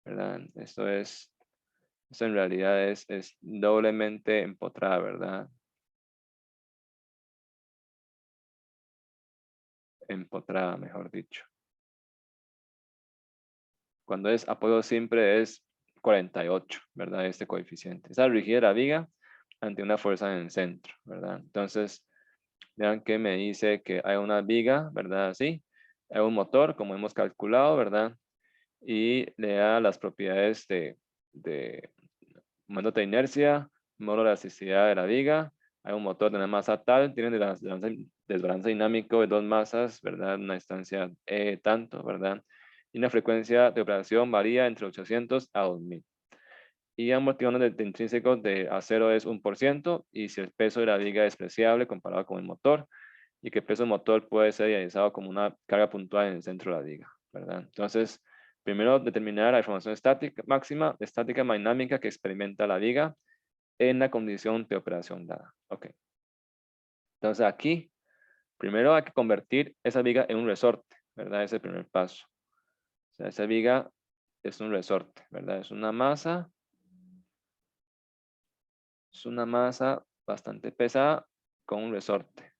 ¿verdad? Esto en realidad es doblemente empotrada, ¿verdad? Empotrada, mejor dicho. Cuando es apoyo simple es 48, ¿verdad? Este coeficiente. Esa rigidez de la viga ante una fuerza en el centro, ¿verdad? Entonces, vean que me dice que hay una viga, ¿verdad? Así. Hay un motor, como hemos calculado, ¿verdad? Y le da las propiedades de momento de inercia, módulo de elasticidad de la viga. Hay un motor de una masa tal, tiene desbalance dinámico de dos masas, ¿verdad? Una distancia tanto, ¿verdad? Y una frecuencia de operación varía entre 800 a 2000. Y amortiguador de intrínseco de acero es 1%, y si el peso de la viga es despreciable comparado con el motor, y que el peso del motor puede ser idealizado como una carga puntual en el centro de la viga, ¿verdad? Entonces, primero determinar la deformación estática máxima, estática dinámica que experimenta la viga en la condición de operación dada. Ok. Entonces aquí, primero hay que convertir esa viga en un resorte, ¿verdad? Ese es el primer paso. O sea, esa viga es un resorte, ¿verdad? Es una masa bastante pesada con un resorte,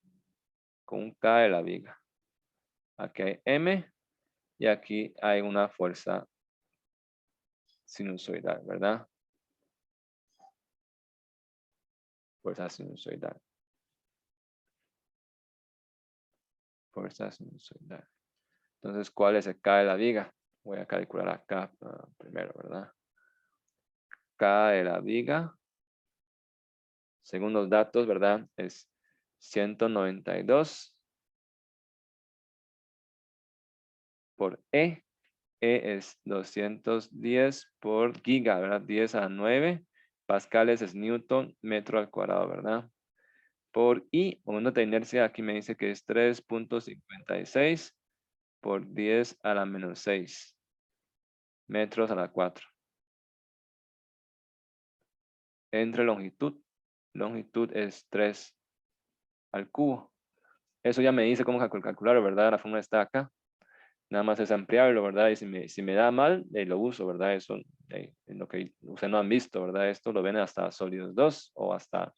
con un K de la viga. Aquí hay M y aquí hay una fuerza sinusoidal, ¿verdad? Fuerza sinusoidal. Fuerza sinusoidal. Entonces, ¿cuál es el K de la viga? Voy a calcular acá primero, ¿verdad? K de la viga, según los datos, ¿verdad? Es 192 por E. E es 210 por giga, ¿verdad? 10 a la 9. Pascales es Newton, metro al cuadrado, ¿verdad? Por I, momento de inercia, aquí me dice que es 3.56 por 10 a la menos 6 metros a la 4. Entre longitud es 3 al cubo. Eso ya me dice cómo calcularlo, ¿verdad? La fórmula está acá. Nada más es ampliarlo, ¿verdad? Y si me da mal, lo uso, ¿verdad? Eso es lo que ustedes no han visto, ¿verdad? Esto lo ven hasta sólidos 2 o hasta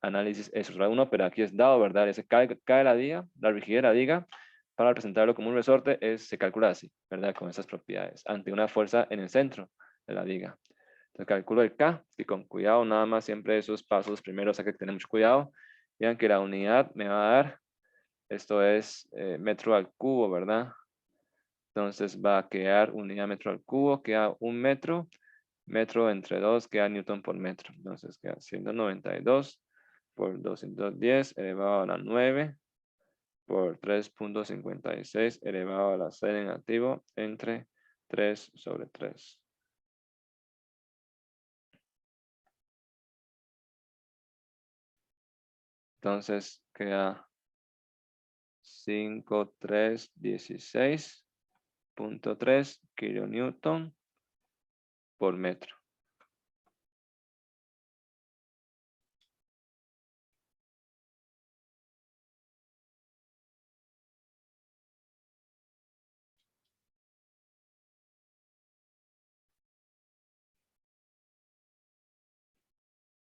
análisis eso 1, pero aquí es dado, ¿verdad? Ese cae la viga, la rigidez de la viga, para representarlo como un resorte, se calcula así, ¿verdad? Con esas propiedades, ante una fuerza en el centro de la viga. Entonces calculo el K, y con cuidado, nada más siempre esos pasos primeros hay que tener mucho cuidado. Vean que la unidad me va a dar, esto es metro al cubo, ¿verdad? Entonces va a quedar unidad metro al cubo, queda 1 metro, metro entre 2 queda newton por metro. Entonces queda 192 por 210 elevado a la 9 por 3.56 elevado a la 6 negativo entre 3 sobre 3. Entonces queda 5316.3 kilonewton por metro.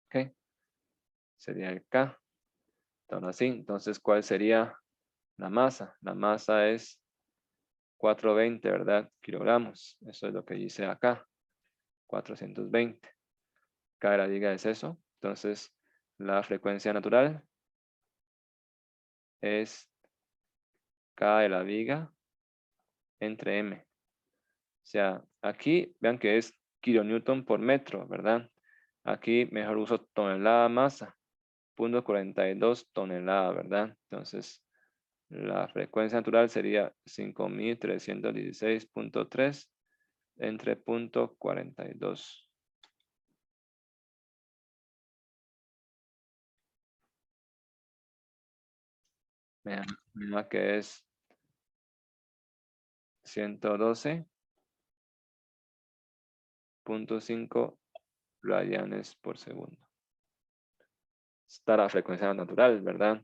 ¿Ok? Sería el K. Entonces, ¿cuál sería la masa? La masa es 420, ¿verdad? Kilogramos. Eso es lo que dice acá. 420. K la viga es eso. Entonces, la frecuencia natural es K de la viga entre M. O sea, aquí vean que es kilonewton por metro, ¿verdad? Aquí mejor uso tonelada masa. 0.42 toneladas, ¿verdad? Entonces, la frecuencia natural sería 5316.3 entre 0.42. Vean, mira que es 112.5 radianes por segundo. Está la frecuencia natural, ¿verdad?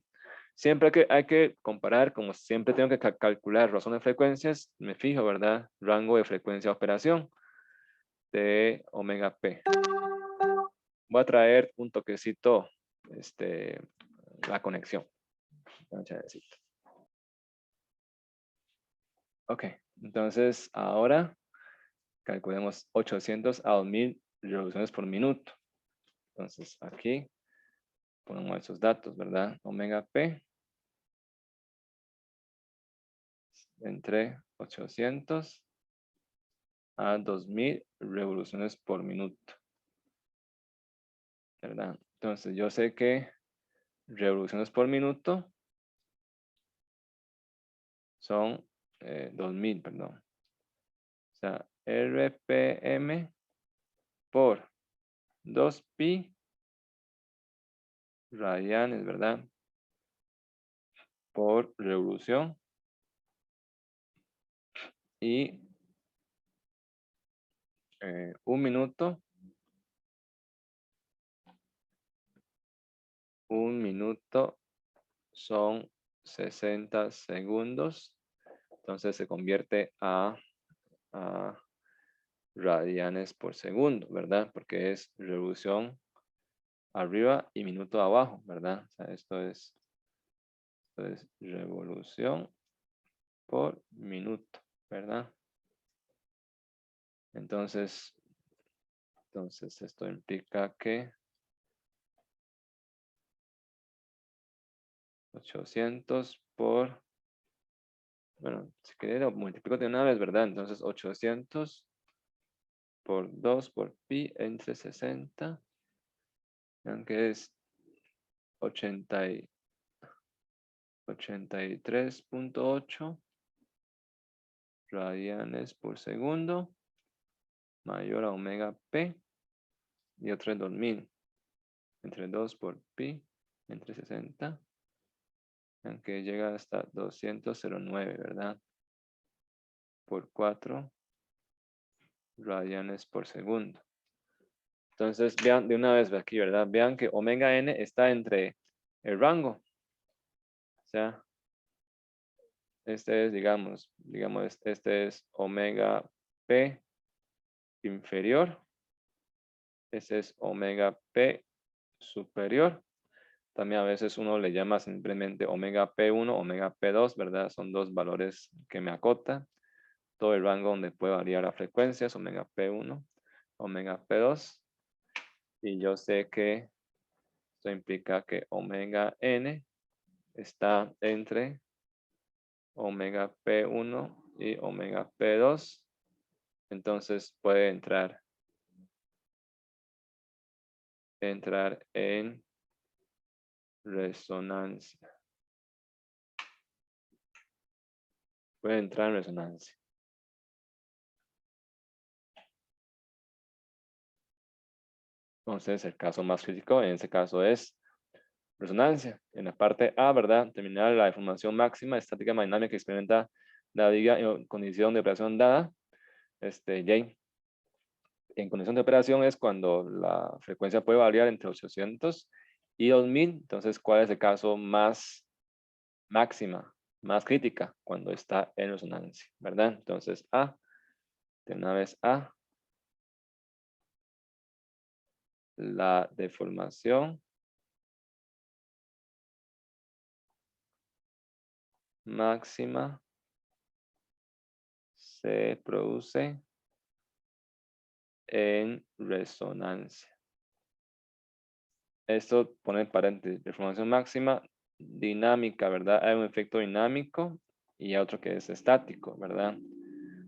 Siempre que hay que comparar, como siempre tengo que calcular razón de frecuencias, me fijo, ¿verdad? Rango de frecuencia de operación. de omega P. Voy a traer un toquecito, la conexión. Ok, entonces ahora calculemos 800 a 2000 revoluciones por minuto. Entonces aquí ponemos esos datos, ¿verdad? Omega P entre 800 a 2000 revoluciones por minuto, ¿verdad? Entonces yo sé que revoluciones por minuto son 2000, perdón. O sea, RPM por 2pi radianes, ¿verdad? Por revolución. Y 1 minuto. 1 minuto son 60 segundos. Entonces se convierte a radianes por segundo, ¿verdad? Porque es revolución arriba y minuto abajo, ¿verdad? O sea, esto es revolución por minuto, ¿verdad? Entonces esto implica que 800 por, bueno, si quería lo multiplico de una vez, ¿verdad? Entonces 800 por 2 por pi entre 60, aunque es 83.8 radianes por segundo mayor a omega P y otro es 2000 entre 2 por pi entre 60, aunque llega hasta 209, ¿verdad? Por 4 radianes por segundo. Entonces vean de una vez aquí, ¿verdad? Vean que omega n está entre el rango. O sea, este es, digamos, este es omega P inferior. Este es omega P superior. También a veces uno le llama simplemente omega P1, omega P2, ¿verdad? Son dos valores que me acotan. Todo el rango donde puede variar la frecuencia es omega P1, omega P2. Y yo sé que esto implica que omega N está entre omega P1 y omega P2. Entonces puede entrar en resonancia. Puede entrar en resonancia. Entonces el caso más crítico en este caso es resonancia. En la parte A, ¿verdad? Terminar la deformación máxima estática dinámica que experimenta la viga en condición de operación dada. J. En condición de operación es cuando la frecuencia puede variar entre 800 y 2000. Entonces, ¿cuál es el caso más máxima, más crítica? Cuando está en resonancia, ¿verdad? Entonces, A, de una vez A, la deformación máxima se produce en resonancia. Esto pone en paréntesis, deformación máxima dinámica, ¿verdad? Hay un efecto dinámico y otro que es estático, ¿verdad?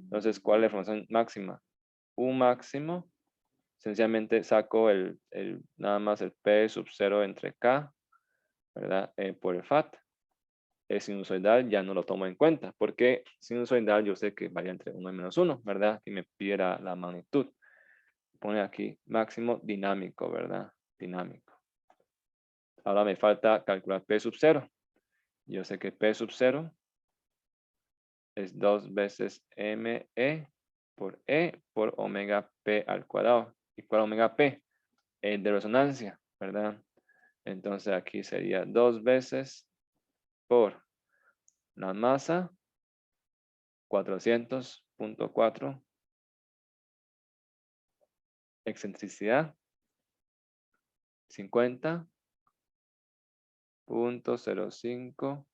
Entonces, ¿cuál es la deformación máxima? U máximo, sencillamente saco nada más el P sub 0 entre K, ¿verdad? Por el FAT. El sinusoidal ya no lo tomo en cuenta, porque sinusoidal yo sé que varía entre 1 y menos 1, ¿verdad? Y me pide la magnitud. Pone aquí máximo dinámico, ¿verdad? Dinámico. Ahora me falta calcular P sub 0. Yo sé que P sub 0 es 2 veces ME por omega P al cuadrado. ¿Y cuál omega P? El de resonancia, ¿verdad? Entonces aquí sería 2 veces por la masa 400.4 excentricidad 50.05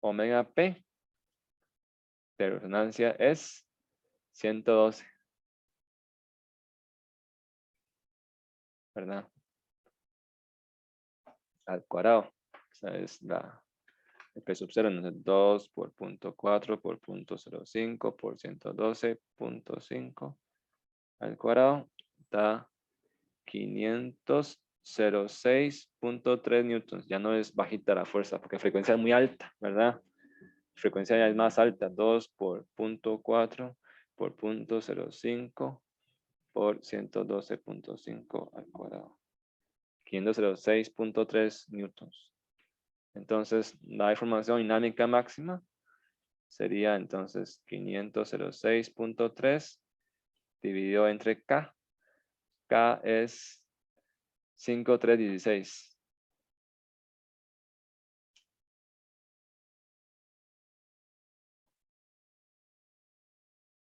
omega P de resonancia es 112, ¿verdad? Al cuadrado. Esa es el P sub 0, no es 2 por 0.4 por 0.05 por 112.5 al cuadrado da 506.3 newtons. Ya no es bajita la fuerza porque la frecuencia es muy alta, ¿verdad? La frecuencia ya es más alta, 2 por 0.4 por 0.05 por 112.5 al cuadrado. 506.3 newtons. Entonces, la deformación dinámica máxima sería entonces 506.3 dividido entre K. K es 5.316.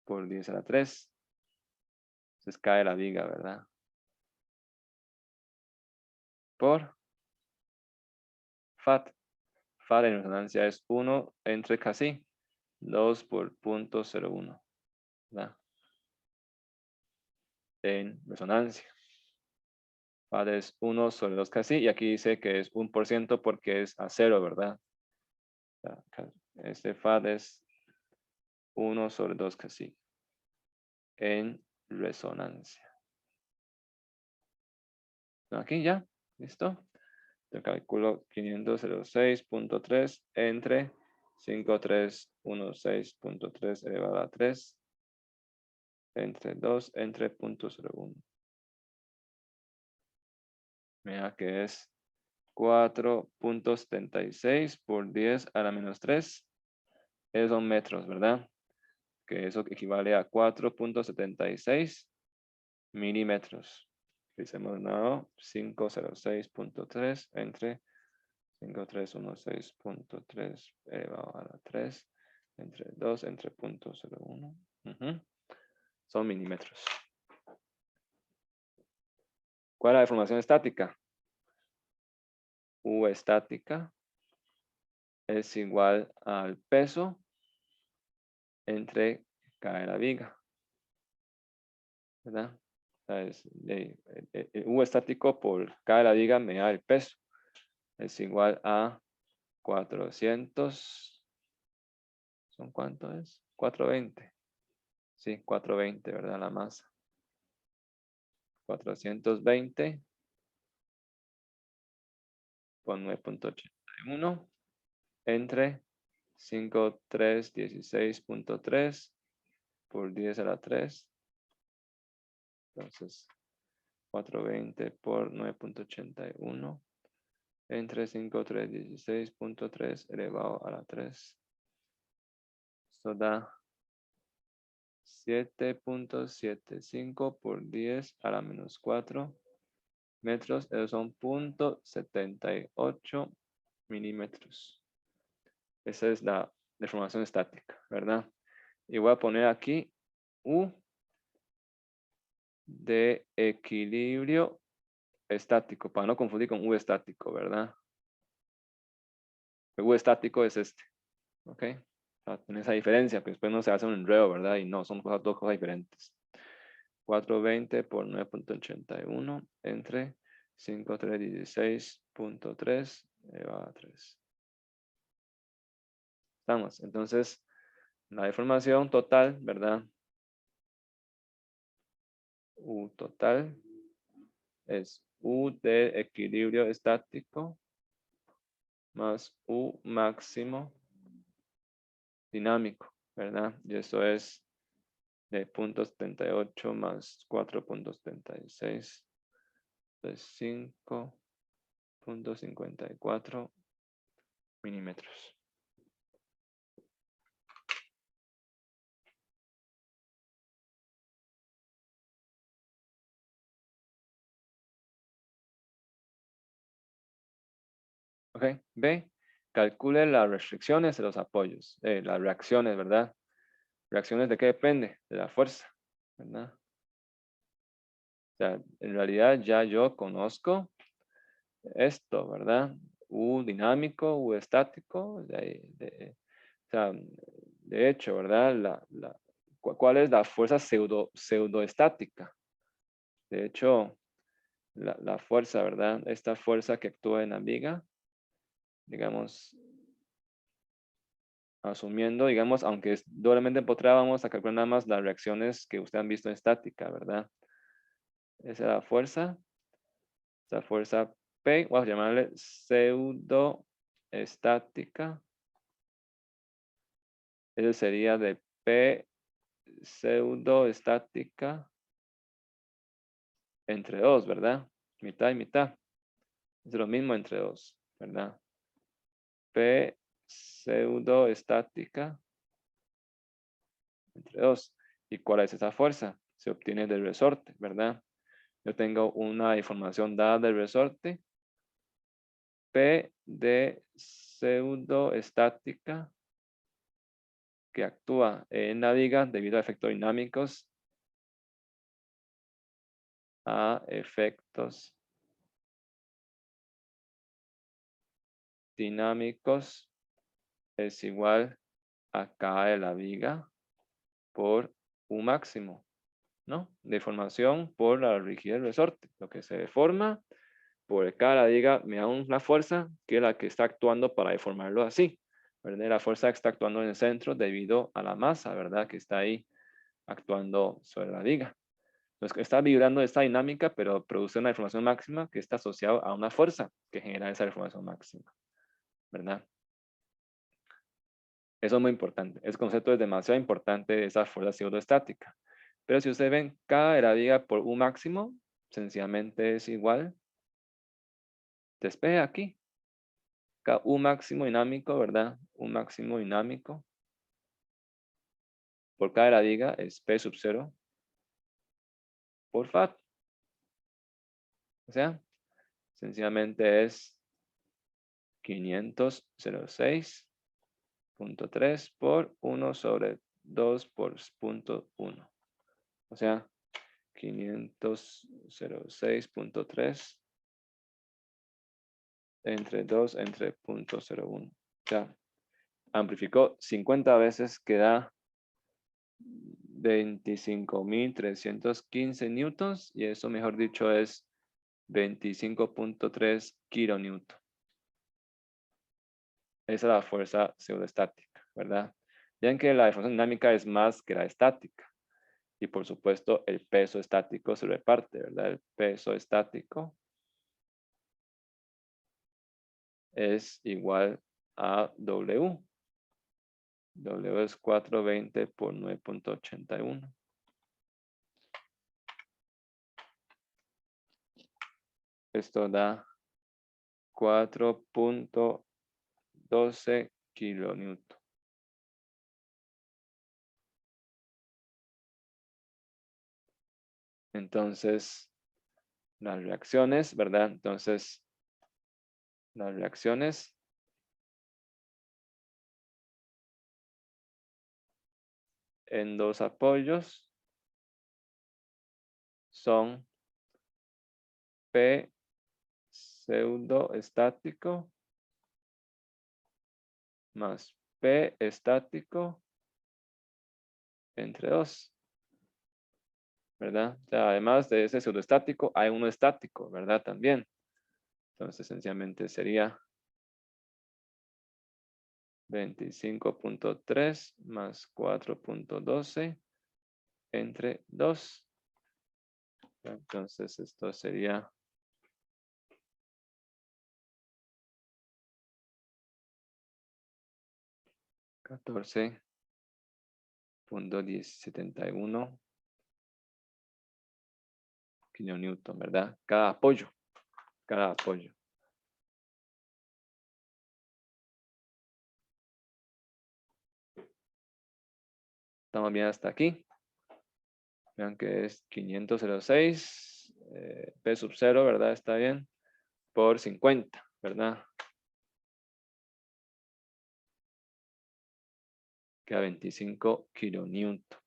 Por 10 a la 3. Entonces cae la viga, ¿verdad? Por FAT. FAT en resonancia es 1 entre casi 2 por 0.01, ¿verdad? En resonancia. FAT es 1 sobre 2 casi, y aquí dice que es 1% porque es a 0, ¿verdad? Este FAT es 1 sobre 2 casi en resonancia. Aquí ya, ¿listo? Yo calculo 506.3 entre 5316.3 elevado a 3 entre 2 entre 0.01. Mira que es 4.76 por 10 a la menos 3. Esos son metros, ¿verdad? Que eso equivale a 4.76 milímetros. Hicimos nuevo 506.3 entre 5316.3 elevado a la 3 entre 2 entre 0.01. Son milímetros. ¿Cuál es la deformación estática? U estática es igual al peso entre K de la viga, ¿verdad? U estático por K de la viga me da el peso. Es igual a 400. ¿Son cuánto es? 420. Sí, 420, ¿verdad? La masa. 420 por 9.81 entre 5316.3 por 10 a la 3. Entonces, 420 por 9.81 entre 5316.3 elevado a la 3. Esto da 7.75 por 10 a la menos 4 metros. Esos son 0.78 milímetros. Esa es la deformación estática, ¿verdad? Y voy a poner aquí U de equilibrio estático, para no confundir con U estático, ¿verdad? El U estático es este, ¿ok? Tiene esa diferencia, que después no se hace un enredo, ¿verdad? Y no, son dos cosas diferentes. 420 por 9.81 entre 5316.3 elevado a 3. Estamos, entonces, la deformación total, ¿verdad? U total es U de equilibrio estático más U máximo dinámico, ¿verdad? Y eso es de 0.78 más 4.76 de 5.54 milímetros. Ok, B. Calcule las restricciones de los apoyos, las reacciones, ¿verdad? ¿Reacciones de qué depende? De la fuerza, ¿verdad? O sea, en realidad ya yo conozco esto, ¿verdad? U dinámico, U estático. O sea, de hecho, ¿verdad? ¿Cuál es la fuerza pseudoestática? De hecho, la fuerza, ¿verdad? Esta fuerza que actúa en la viga, digamos, asumiendo, digamos, aunque es doblemente empotrada, vamos a calcular nada más las reacciones que ustedes han visto en estática, ¿verdad? Esa es la fuerza. Esta fuerza P, vamos a llamarle pseudoestática. Eso sería de P pseudoestática entre 2, ¿verdad? Mitad y mitad. Es lo mismo entre 2, ¿verdad? P pseudoestática entre 2. ¿Y cuál es esa fuerza? Se obtiene del resorte, ¿verdad? Yo tengo una información dada del resorte. P de pseudoestática que actúa en la viga debido a efectos dinámicos. A efectos dinámicos es igual a K de la viga por U máximo, ¿no? Deformación por la rigidez del resorte. Lo que se deforma por K de la viga me da una fuerza que es la que está actuando para deformarlo así, ¿verdad? La fuerza que está actuando en el centro debido a la masa, ¿verdad? Que está ahí actuando sobre la viga. Entonces, está vibrando esta dinámica, pero produce una deformación máxima que está asociada a una fuerza que genera esa deformación máxima, ¿verdad? Eso es muy importante. Ese concepto es demasiado importante de esa fuerza pseudoestática. Pero si ustedes ven K de la viga por U máximo, sencillamente es igual. Despeje aquí. K, U máximo dinámico, ¿verdad? U máximo dinámico por K de la viga es P sub 0 por FAT. O sea, sencillamente es 506.3 por 1 sobre 2 por punto 1. O sea, 506.3 entre 2 entre 0.01. O sea, amplificó 50 veces que da 25.315 newtons y eso, mejor dicho, es 25.3 kilonewton. Esa es la fuerza pseudoestática, ¿verdad? Ya que la deformación dinámica es más que la estática. Y por supuesto, el peso estático se reparte, ¿verdad? El peso estático es igual a W. W es 420 por 9.81. Esto da 4.12 kilonewton. Entonces, las reacciones, ¿verdad? Entonces, las reacciones en dos apoyos son P pseudoestático más P estático entre 2, ¿verdad? O sea, además de ese pseudoestático, hay uno estático, ¿verdad? También. Entonces, esencialmente sería 25.3 más 4.12 entre 2. Entonces, esto sería 14.71 kilonewton, ¿verdad? Cada apoyo. Cada apoyo. Estamos bien hasta aquí. Vean que es 506 P sub 0, ¿verdad? Está bien. Por 50, ¿verdad? Queda 25 kilonewton.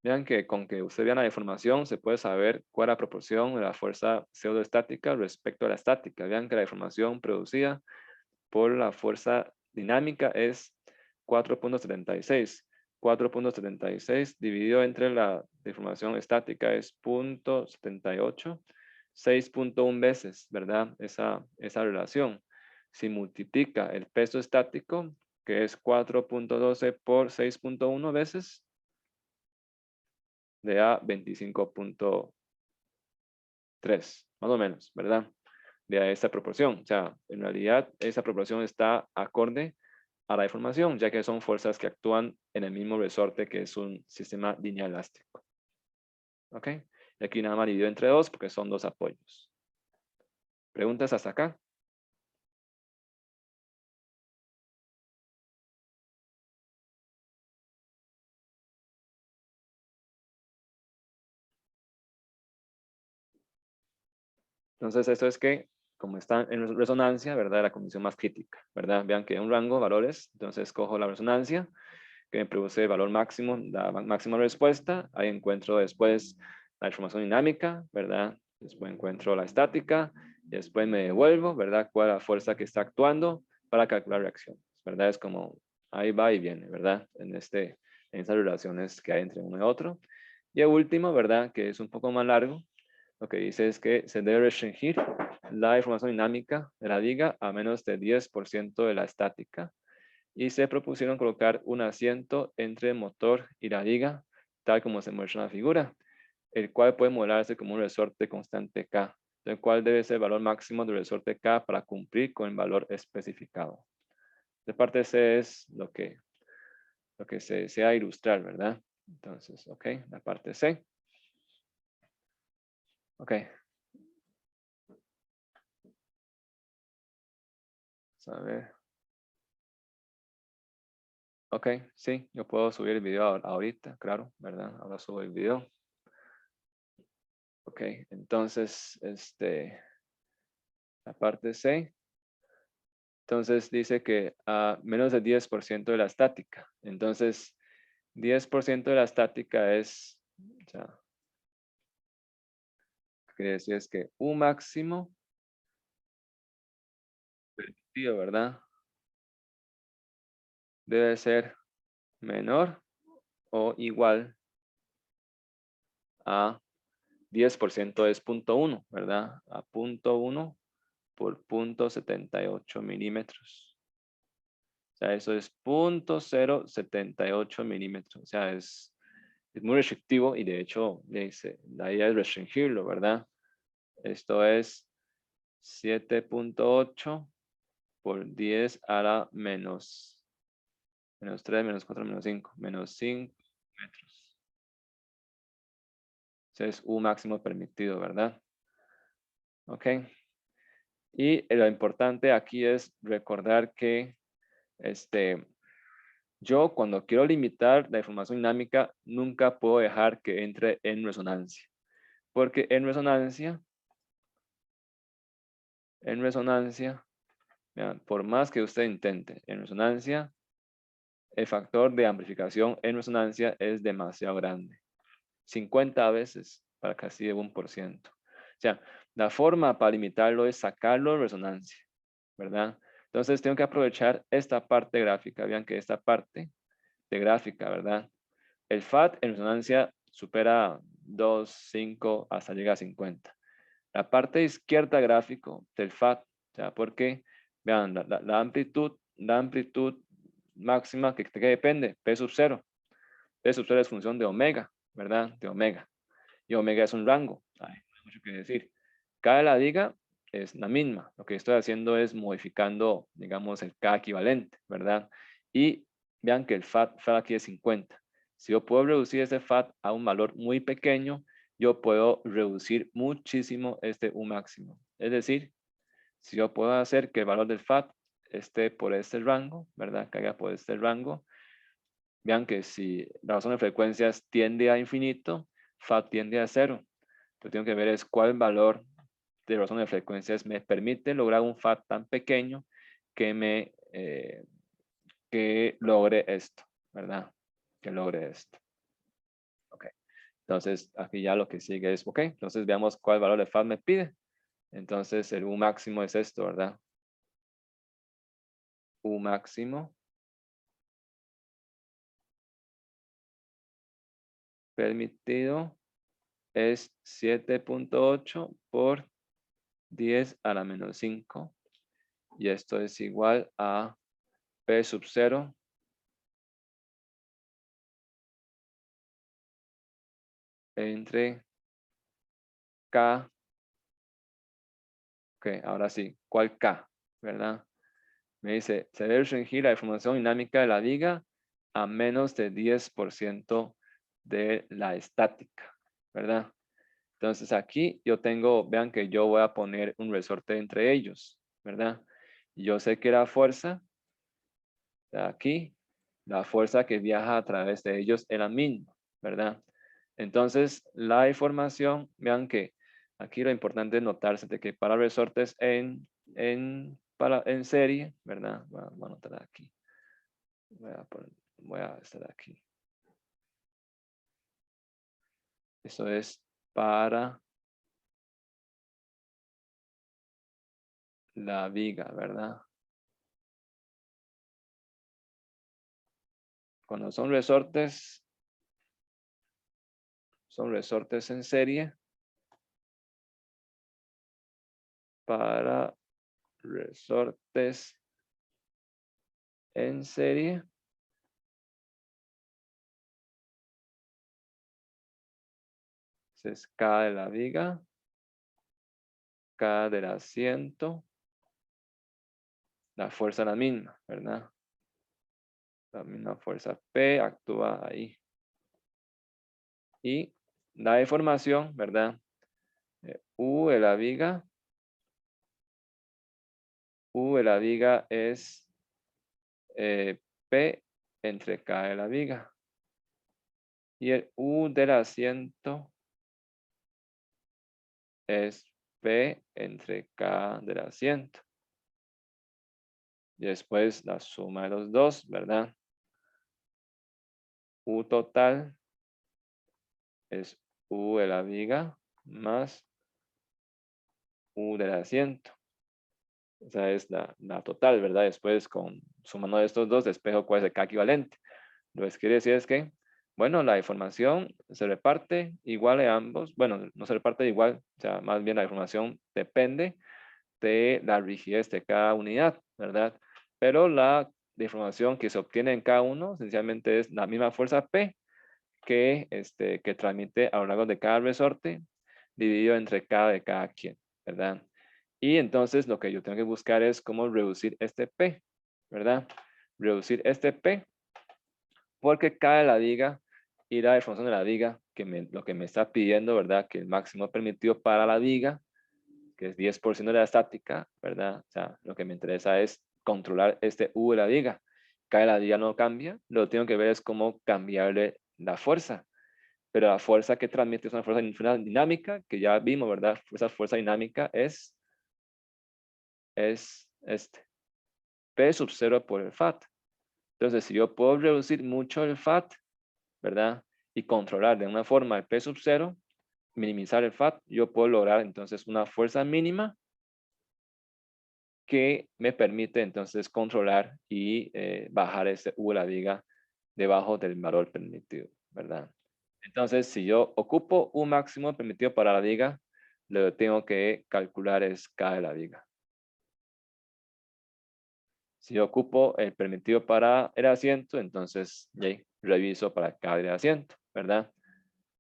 Vean que con que usted vea la deformación se puede saber cuál es la proporción de la fuerza pseudoestática respecto a la estática. Vean que la deformación producida por la fuerza dinámica es 4.76. 4.76 dividido entre la deformación estática es 0.78, 6.1 veces, ¿verdad? Esa relación. Si multiplica el peso estático, que es 4.12 por 6.1 veces, le da 25.3, más o menos, ¿verdad? De esta proporción. O sea, en realidad esa proporción está acorde a la deformación, ya que son fuerzas que actúan en el mismo resorte que es un sistema lineal elástico. ¿Ok? Y aquí nada más dividido entre dos porque son dos apoyos. ¿Preguntas hasta acá? Entonces, esto es que, como están en resonancia, ¿verdad? La condición más crítica, ¿verdad? Vean que hay un rango de valores, entonces cojo la resonancia, que me produce el valor máximo, la máxima respuesta. Ahí encuentro después la información dinámica, ¿verdad? Después encuentro la estática, y después me devuelvo, ¿verdad? Cuál es la fuerza que está actuando para calcular reacciones, ¿verdad? Es como ahí va y viene, ¿verdad? En esas relaciones que hay entre uno y otro. Y el último, ¿verdad? Que es un poco más largo, lo que dice es que se debe restringir la información dinámica de la viga a menos de 10% de la estática y se propusieron colocar un asiento entre el motor y la viga, tal como se muestra en la figura, el cual puede modelarse como un resorte constante K, el cual debe ser el valor máximo del resorte K para cumplir con el valor especificado. De parte C es lo que se va a ilustrar, ¿verdad? Entonces, ok, la parte C. Ok. Vamos a ver. Ok, sí, yo puedo subir el video ahorita, claro, ¿verdad? Ahora subo el video. Ok, entonces, la parte C. Entonces dice que a menos del 10% de la estática. Entonces, 10% de la estática es, o sea, lo que quiere decir es que U máximo permitido, ¿verdad? Debe ser menor o igual a 10% es 0.1, ¿verdad? A 0.1 por 0.78 milímetros. O sea, eso es 0.078 milímetros. O sea, es muy restrictivo y de hecho la idea es restringirlo, ¿verdad? Esto es 7.8 por 10 a la menos 3, menos 4, menos 5, menos 5 metros. Ese es U máximo permitido, ¿verdad? Ok. Y lo importante aquí es recordar que yo cuando quiero limitar la información dinámica nunca puedo dejar que entre en resonancia. Porque en resonancia, vean, por más que usted intente en resonancia, el factor de amplificación en resonancia es demasiado grande. 50 veces para casi de 1%. O sea, la forma para limitarlo es sacarlo de resonancia, ¿verdad? Entonces tengo que aprovechar esta parte gráfica. Vean que esta parte de gráfica, ¿verdad? El FAT en resonancia supera 2, 5, hasta llega a 50. La parte izquierda gráfico del FAT, o sea, porque, vean, la amplitud máxima que depende, P sub 0. P sub 0 es función de omega, ¿verdad? De omega. Y omega es un rango. Ay, no hay mucho que decir. Cada la viga es la misma. Lo que estoy haciendo es modificando, digamos, el K equivalente, ¿verdad? Y vean que el FAT aquí es 50. Si yo puedo reducir ese FAT a un valor muy pequeño, yo puedo reducir muchísimo este U máximo. Es decir, si yo puedo hacer que el valor del FAT esté por este rango, ¿verdad? Caiga por este rango. Vean que si la razón de frecuencias tiende a infinito, FAT tiende a 0. Lo que tengo que ver es cuál valor de razón de frecuencias me permite lograr un FAT tan pequeño que logre esto, ¿verdad? Que logre esto. Ok. Entonces, aquí ya lo que sigue es, ok, entonces veamos cuál valor de FAT me pide. Entonces, el U máximo es esto, ¿verdad? U máximo permitido es 7.8 por 10 a la menos 5. Y esto es igual a P sub 0 entre K. Ok, ahora sí, ¿cuál K? ¿Verdad? Me dice, se debe restringir la deformación dinámica de la viga a menos de 10% de la estática, ¿verdad? Entonces aquí yo tengo, vean que yo voy a poner un resorte entre ellos, ¿verdad? Yo sé que la fuerza de aquí, la fuerza que viaja a través de ellos es la misma, ¿verdad? Entonces la deformación, vean que aquí lo importante es notarse de que para resortes en serie, ¿verdad? Voy a anotar aquí. Voy a estar aquí. Eso es para la viga, ¿verdad? Cuando son resortes en serie. Para resortes en serie. Es K de la viga, K del asiento, la fuerza es la misma, ¿verdad? La misma fuerza P actúa ahí. Y la deformación, ¿verdad? U de la viga. U de la viga es P entre K de la viga. Y el U del asiento es P entre K del asiento. Y después la suma de los dos, ¿verdad? U total es U de la viga más U del asiento. Esa es la total, ¿verdad? Después, sumando estos dos, despejo cuál es el K equivalente. Lo que quiere decir es que, bueno, la información se reparte igual a ambos. Bueno, no se reparte igual, o sea, más bien la información depende de la rigidez de cada unidad, ¿verdad? Pero la información que se obtiene en cada uno, esencialmente es la misma fuerza P que transmite a lo largo de cada resorte, dividido entre cada quien, ¿verdad? Y entonces lo que yo tengo que buscar es cómo reducir este P, ¿verdad? Reducir este P, porque cada la viga y la deformación de la viga, lo que me está pidiendo, ¿verdad? Que el máximo permitido para la viga, que es 10% de la estática, ¿verdad? O sea, lo que me interesa es controlar este U de la viga. Cada la viga no cambia, lo que tengo que ver es cómo cambiarle la fuerza. Pero la fuerza que transmite es una fuerza dinámica, que ya vimos, ¿verdad? Esa fuerza dinámica es este, P sub 0 por el FAT. Entonces, si yo puedo reducir mucho el FAT, ¿verdad? Y controlar de una forma el P sub 0, minimizar el FAT, yo puedo lograr entonces una fuerza mínima que me permite entonces controlar y bajar ese U de la viga debajo del valor permitido, ¿verdad? Entonces, si yo ocupo un máximo permitido para la viga, lo que tengo que calcular es K de la viga. Si yo ocupo el permitido para el asiento, entonces reviso para K del asiento, ¿verdad?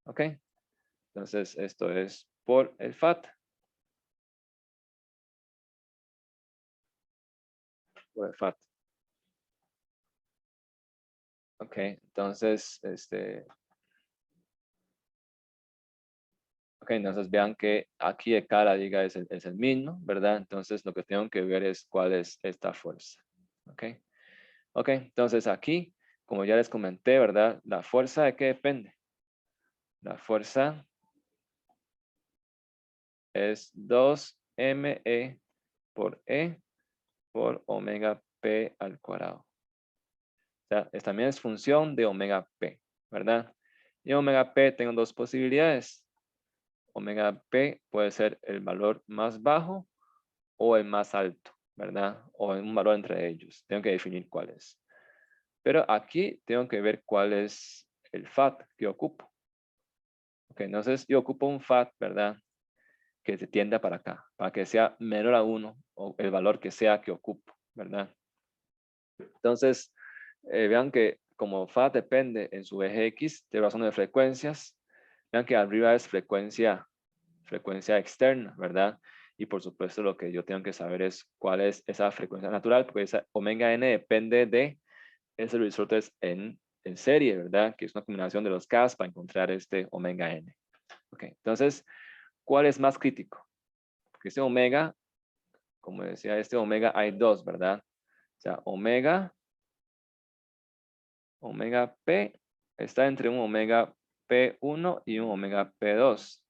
Ok. Entonces, esto es por el FAT. Por el FAT. Ok, entonces, ok, entonces vean que aquí de cada viga es el mismo, ¿verdad? Entonces lo que tengo que ver es cuál es esta fuerza. Ok, ok, entonces aquí, como ya les comenté, ¿verdad? La fuerza de qué depende. La fuerza es 2me por E por omega P al cuadrado. O sea, también es función de omega P, ¿verdad? Y omega P tengo dos posibilidades. Omega P puede ser el valor más bajo o el más alto, ¿verdad? O un valor entre ellos. Tengo que definir cuál es. Pero aquí tengo que ver cuál es el FAT que ocupo. Ok, entonces yo ocupo un FAT, ¿verdad? Que se tienda para acá, para que sea menor a 1 o el valor que sea que ocupo, ¿verdad? Entonces, vean que como FAT depende en su eje X de razón de frecuencias, vean que arriba es frecuencia externa, ¿verdad? Y por supuesto lo que yo tengo que saber es cuál es esa frecuencia natural, porque esa omega n depende de ese resortes en serie, ¿verdad? Que es una combinación de los Ks para encontrar este omega n. Ok, entonces, ¿cuál es más crítico? Porque este omega, como decía, este omega hay dos, ¿verdad? O sea, omega P está entre un omega P1 y un omega P2.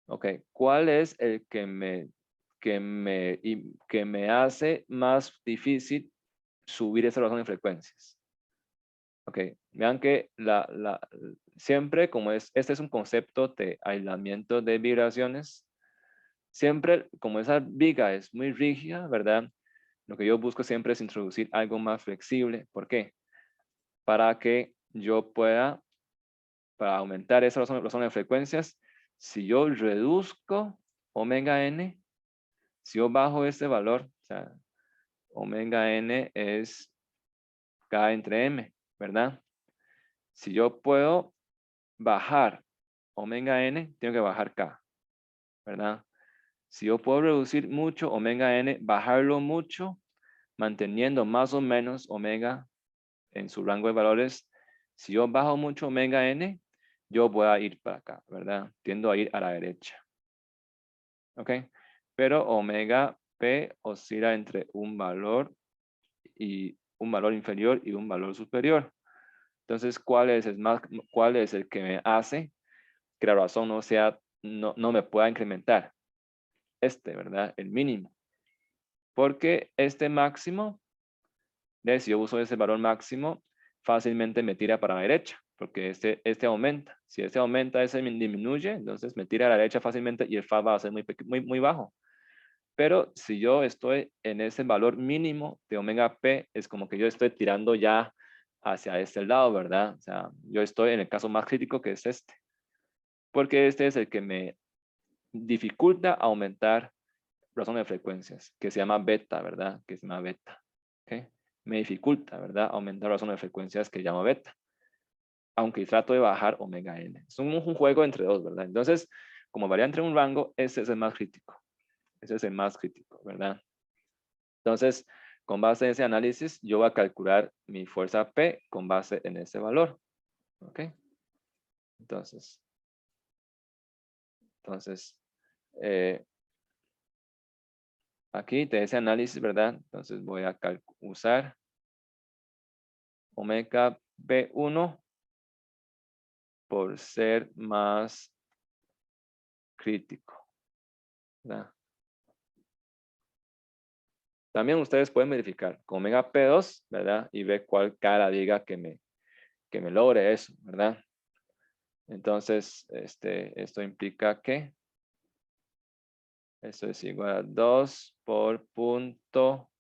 Ok, ¿cuál es el que me hace más difícil subir esa razón de frecuencias? Ok, vean que siempre como este es un concepto de aislamiento de vibraciones, siempre como esa viga es muy rígida, ¿verdad? Lo que yo busco siempre es introducir algo más flexible. ¿Por qué? Para que yo pueda, para aumentar esa razón de frecuencias, si yo reduzco omega n, si yo bajo este valor, o sea, omega n es K entre M, ¿verdad? Si yo puedo bajar omega n, tengo que bajar K, ¿verdad? Si yo puedo reducir mucho omega n, bajarlo mucho, manteniendo más o menos omega en su rango de valores. Si yo bajo mucho omega n, yo voy a ir para acá, ¿verdad? Tiendo a ir a la derecha. ¿Ok? Pero omega P oscila entre un valor inferior y un valor superior. Entonces, ¿cuál es el que me hace que la razón no me pueda incrementar? Este, ¿verdad? El mínimo. Porque este máximo, si yo uso ese valor máximo, fácilmente me tira para la derecha, porque este aumenta. Si este aumenta, ese disminuye, entonces me tira a la derecha fácilmente y el FA va a ser muy bajo. Pero si yo estoy en ese valor mínimo de omega P, es como que yo estoy tirando ya hacia este lado, ¿verdad? O sea, yo estoy en el caso más crítico que es este. Porque este es el que me dificulta aumentar razón de frecuencias, que se llama beta, ¿verdad? Que se llama beta. ¿Okay? Me dificulta, ¿verdad? Aumentar razón de frecuencias que llamo beta. Aunque trato de bajar omega n. Es un juego entre dos, ¿verdad? Entonces, como varía entre un rango, ese es el más crítico. Ese es el más crítico, ¿verdad? Entonces, con base en ese análisis, yo voy a calcular mi fuerza P con base en ese valor. ¿Ok? Entonces, eh, aquí de ese análisis, ¿verdad? Entonces voy a usar omega P1 por ser más crítico, ¿verdad? También ustedes pueden verificar con omega P2, ¿verdad? Y ver cuál cara diga que me logre eso, ¿verdad? Entonces, esto implica que esto es igual a 2 por punto,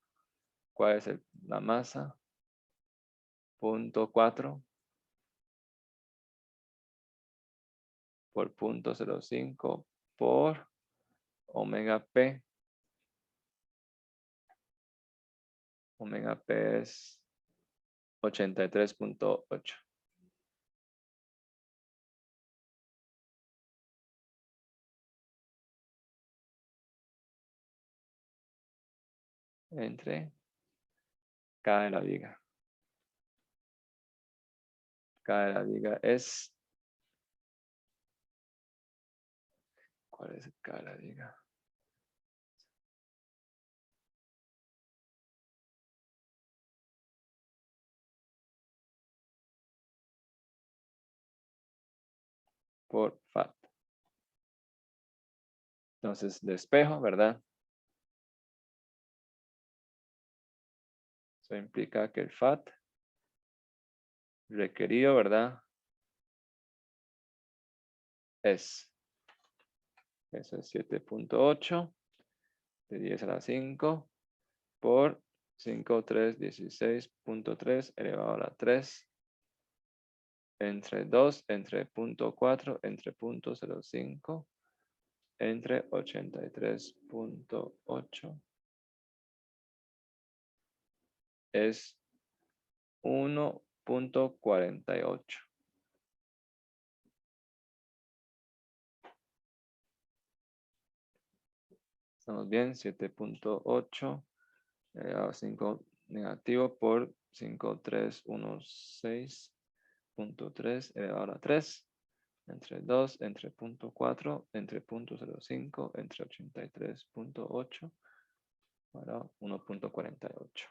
¿cuál es la masa? Punto 4 por punto 0,5 por omega P. Omega P es 83,8. Entre K de la viga. K de la viga es... ¿Cuál es el K de la viga? Por FAT. Entonces, despejo, ¿verdad? Eso implica que el FAT requerido, ¿verdad? es. Eso es 7.8 de 10 a la 5 por 5, 3, 16.3 elevado a la 3 entre 2, entre 0.4, entre 0.05, entre 83.8 es 1.48. Estamos bien, 7.8 elevado a 5 negativo por 5316.3 elevado a la 3 entre 2, entre 0.4, entre 0.05, entre 83.8 para 1.48.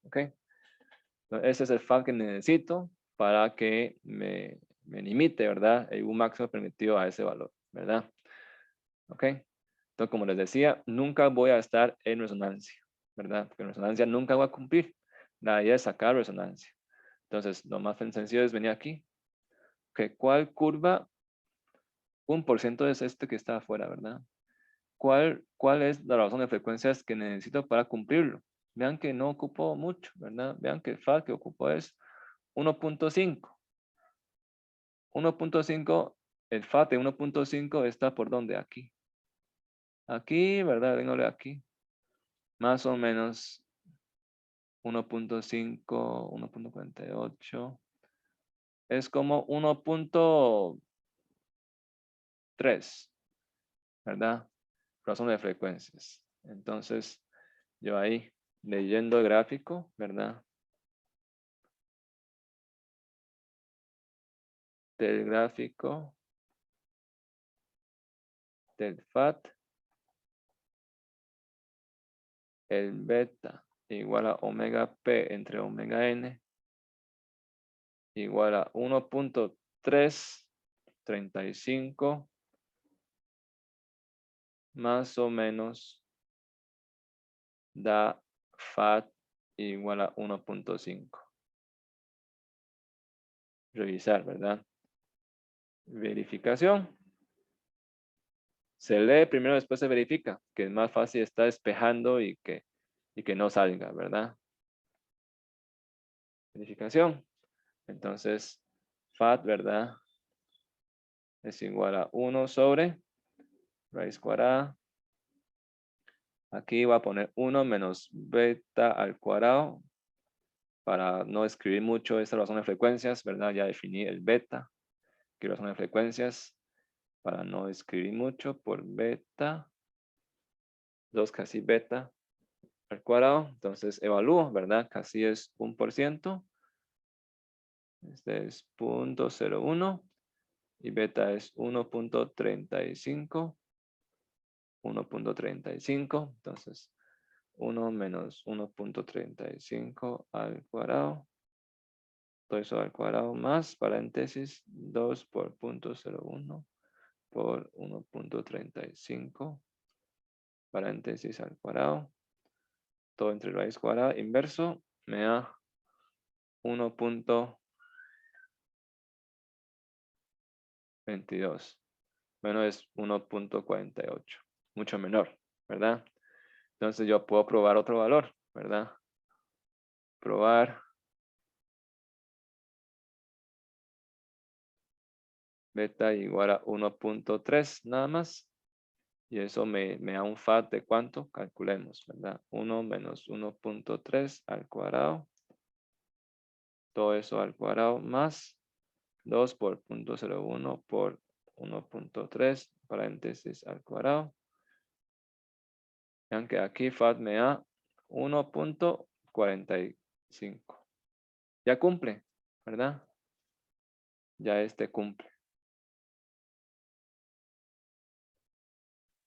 ¿Ok? Entonces, ese es el FAD que necesito para que me limite, ¿verdad? El U máximo permitido a ese valor, ¿verdad? ¿Ok? Entonces, como les decía, nunca voy a estar en resonancia, ¿verdad? Porque en resonancia nunca voy a cumplir. La idea es sacar resonancia. Entonces, lo más sencillo es venir aquí. ¿Ok? ¿Cuál curva? 1% es este que está afuera, ¿verdad? ¿Cuál es la razón de frecuencias que necesito para cumplirlo? Vean que no ocupo mucho, ¿verdad? Vean que el FAD que ocupo es 1.5. 1.5, el FAD de 1.5 está por donde aquí. Aquí, ¿verdad? Vengo de aquí. Más o menos 1.5, 1.48. Es como 1.3, ¿verdad? Razón de frecuencias. Entonces, yo ahí leyendo el gráfico, ¿verdad? Del gráfico del FAT, el beta igual a omega P entre omega N igual a 1.335 más o menos da FAT igual a 1.5. Revisar, ¿verdad? Verificación. Se lee primero, después se verifica, que es más fácil estar despejando y que no salga, ¿verdad? Verificación. Entonces, FAT, ¿verdad? Es igual a 1 sobre raíz cuadrada. Aquí voy a poner 1 menos beta al cuadrado para no escribir mucho esta razón de frecuencias, ¿verdad? Ya definí el beta, que razón de frecuencias, para no escribir mucho por beta, 2 casi beta al cuadrado. Entonces evalúo, ¿verdad? Casi es 1%. Este es 0.01 y beta es 1.35. 1.35. Entonces 1 menos 1.35 al cuadrado. Todo eso al cuadrado más paréntesis 2 por 0.01 por 1.35 paréntesis al cuadrado. Todo entre raíz cuadrada inverso me da 1.22. Bueno, es 1.48. Mucho menor, ¿verdad? Entonces yo puedo probar otro valor, ¿verdad? Probar beta igual a 1.3 nada más. Y eso me da un FAT de ¿cuánto? Calculemos, ¿verdad? 1 menos 1.3 al cuadrado. Todo eso al cuadrado más 2 por 0.01 por 1.3 paréntesis al cuadrado. Vean que aquí FAT me da 1.45. Ya cumple, ¿verdad? Ya este cumple.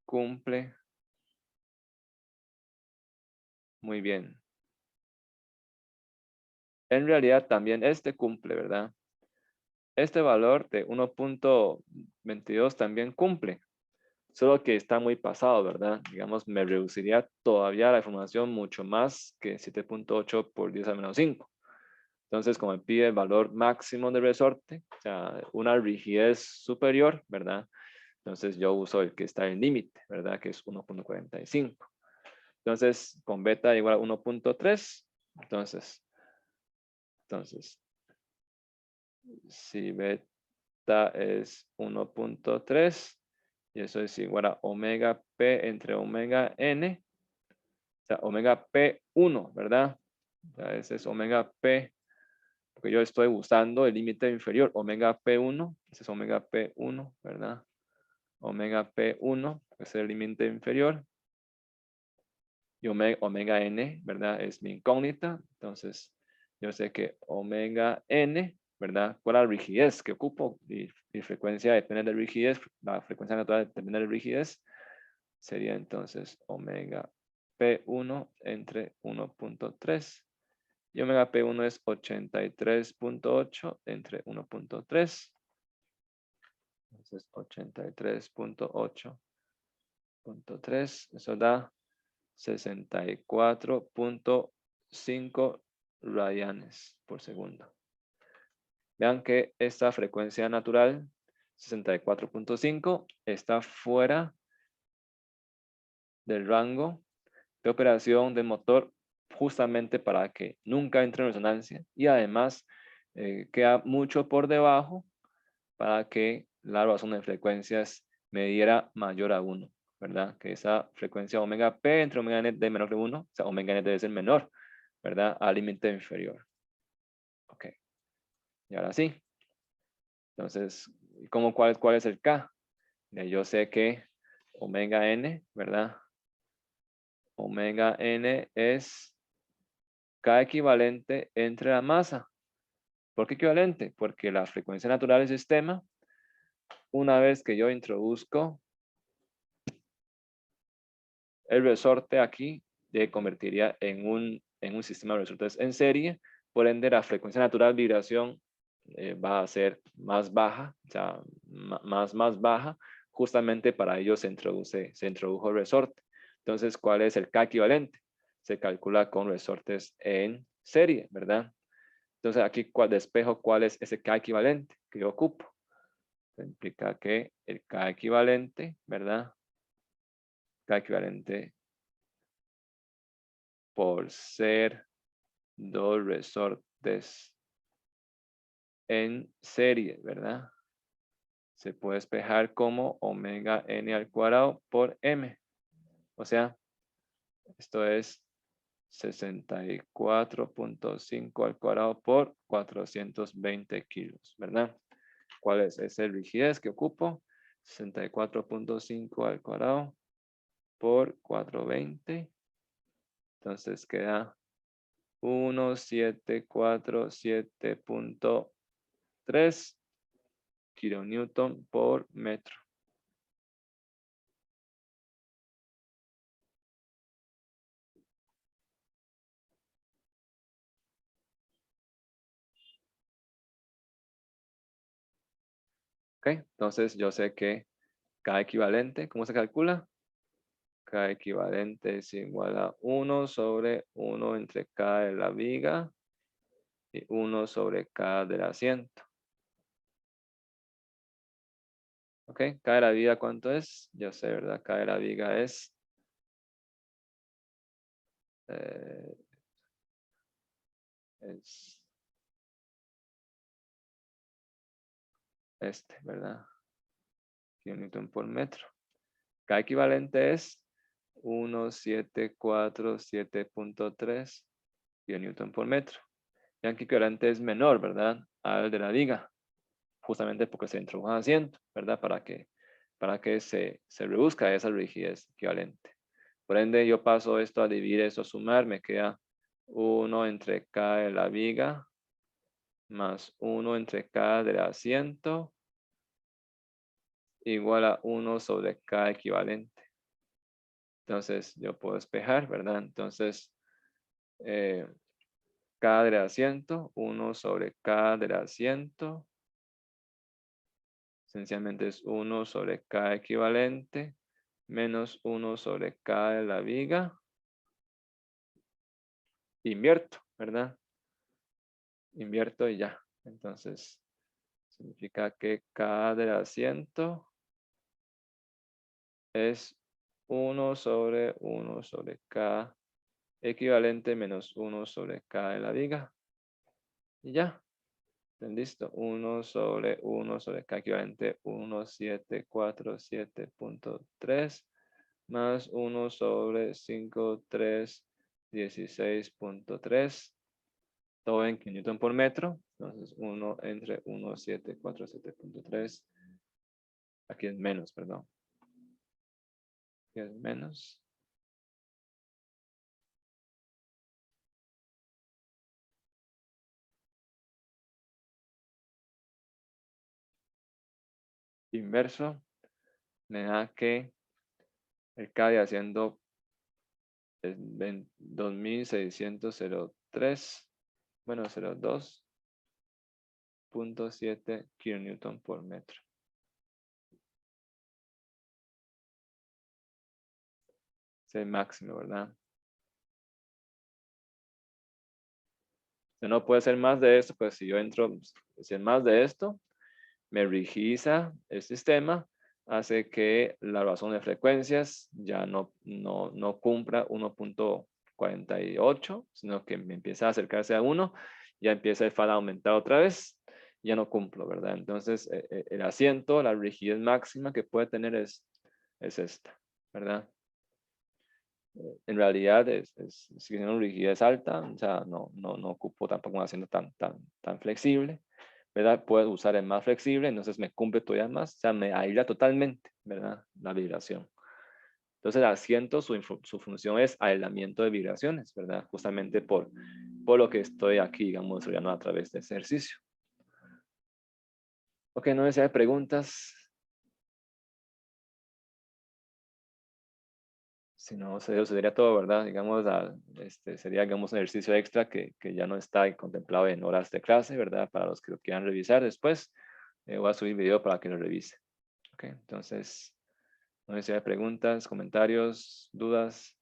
Cumple. Muy bien. En realidad también este cumple, ¿verdad? Este valor de 1.22 también cumple. Solo que está muy pasado, ¿verdad? Digamos, me reduciría todavía la información mucho más que 7.8 por 10 a menos 5. Entonces, como me pide el valor máximo de resorte, o sea, una rigidez superior, ¿verdad? Entonces yo uso el que está en límite, ¿verdad? Que es 1.45. Entonces, con beta igual a 1.3. Entonces, si beta es 1.3, y eso es igual a omega P entre omega N, o sea, omega P1, ¿verdad? O sea, ese es omega P, porque yo estoy usando el límite inferior, omega P1, ese es omega P1, ¿verdad? Omega P1, que es el límite inferior, y omega N, ¿verdad? Es mi incógnita, entonces yo sé que omega N, ¿verdad? ¿Cuál es la rigidez que ocupo? Y frecuencia depende de rigidez, la frecuencia natural depende de rigidez, sería entonces omega P1 entre 1.3. Y omega P1 es 83.8 entre 1.3. Entonces 83.8.3. Eso da 64.5 radianes por segundo. Vean que esta frecuencia natural, 64.5, está fuera del rango de operación del motor justamente para que nunca entre en resonancia y además queda mucho por debajo para que la razón de frecuencias me diera mayor a 1, ¿verdad? Que esa frecuencia omega P entre omega N de menor que 1, o sea, omega N debe ser menor, ¿verdad? Al límite inferior. Ok, y ahora sí. Entonces, ¿cuál es el K? Yo sé que omega N, ¿verdad? Omega N es K equivalente entre la masa. ¿Por qué equivalente? Porque la frecuencia natural del sistema, una vez que yo introduzco el resorte aquí, convertiría en un sistema de resortes en serie. Por ende, la frecuencia natural de vibración va a ser más baja, o sea, más baja. Justamente para ello se introdujo el resorte. Entonces, ¿cuál es el K equivalente? Se calcula con resortes en serie, ¿verdad? Entonces, aquí despejo cuál es ese K equivalente que yo ocupo. Eso implica que el K equivalente, ¿verdad? K equivalente por ser dos resortes en serie, ¿verdad? Se puede despejar como omega n al cuadrado por m. O sea, esto es 64.5 al cuadrado por 420 kilos, ¿verdad? ¿Cuál es? Esa rigidez que ocupo. 64.5 al cuadrado por 420. Entonces queda 1747.3 kilonewton por metro. Ok, entonces yo sé que K equivalente, ¿cómo se calcula? K equivalente es igual a 1 sobre 1 entre K de la viga y 1 sobre K del asiento. Ok, K de la viga, ¿cuánto es? Yo sé, ¿verdad? K de la viga es ¿verdad? Kilonewton por metro. K equivalente es 1747.3 kilonewton por metro. Ya que equivalente es menor, ¿verdad? Al de la viga, justamente porque se introdujo un asiento, ¿verdad? Para que se reduzca esa rigidez equivalente. Por ende, yo paso esto a dividir eso a sumar, me queda 1 entre K de la viga más 1 entre K del asiento igual a 1 sobre K equivalente. Entonces, yo puedo despejar, ¿verdad? Entonces, K del asiento, 1 sobre K del asiento. Esencialmente es 1 sobre K equivalente menos 1 sobre K de la viga. Invierto, ¿verdad? invierto y ya. Entonces, significa que K del asiento es 1 sobre 1 sobre K equivalente menos 1 sobre K de la viga. Y ya. Listo. 1 sobre 1 sobre K equivalente 1747.3 más 1 sobre 5316.3. Todo en Newton por metro. Entonces 1 entre 1747.3. Aquí es menos, perdón. Aquí es menos. Inverso. Me da que el K de haciendo es 2603. Bueno, 02.7 kilonewton por metro. Es el máximo, ¿verdad? Si no puede ser más de esto, pues si yo entro, si es más de esto, me rigidiza el sistema, hace que la razón de frecuencias ya no cumpla 1.48, sino que me empieza a acercarse a 1, ya empieza el FAD a aumentar otra vez, ya no cumplo, ¿verdad? Entonces, el asiento, la rigidez máxima que puede tener es esta, ¿verdad? En realidad sigue siendo una rigidez alta, o sea, no ocupo tampoco un asiento tan flexible, ¿verdad? Puedo usar el más flexible, entonces me cumple todavía más, o sea, me aísla totalmente, ¿verdad? La vibración. Entonces el asiento, su función es aislamiento de vibraciones, ¿verdad? Justamente por lo que estoy aquí, digamos, desarrollando a través de ese ejercicio. Ok, no sé si hay preguntas. Si no, eso sería todo, ¿verdad? Digamos, sería, digamos, un ejercicio extra que ya no está contemplado en horas de clase, ¿verdad? Para los que lo quieran revisar después, voy a subir video para que lo revise. Ok, entonces, no sé si hay preguntas, comentarios, dudas.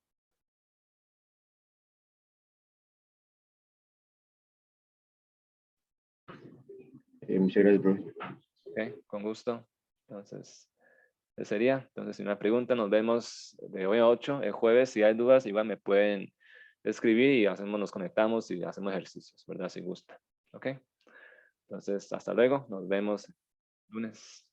Muchas gracias, bro. Ok, con gusto. Entonces, ese sería. Entonces, si no hay pregunta, nos vemos de hoy a 8, el jueves. Si hay dudas, igual me pueden escribir y nos conectamos y hacemos ejercicios, ¿verdad? Si gusta. Ok. Entonces, hasta luego. Nos vemos lunes.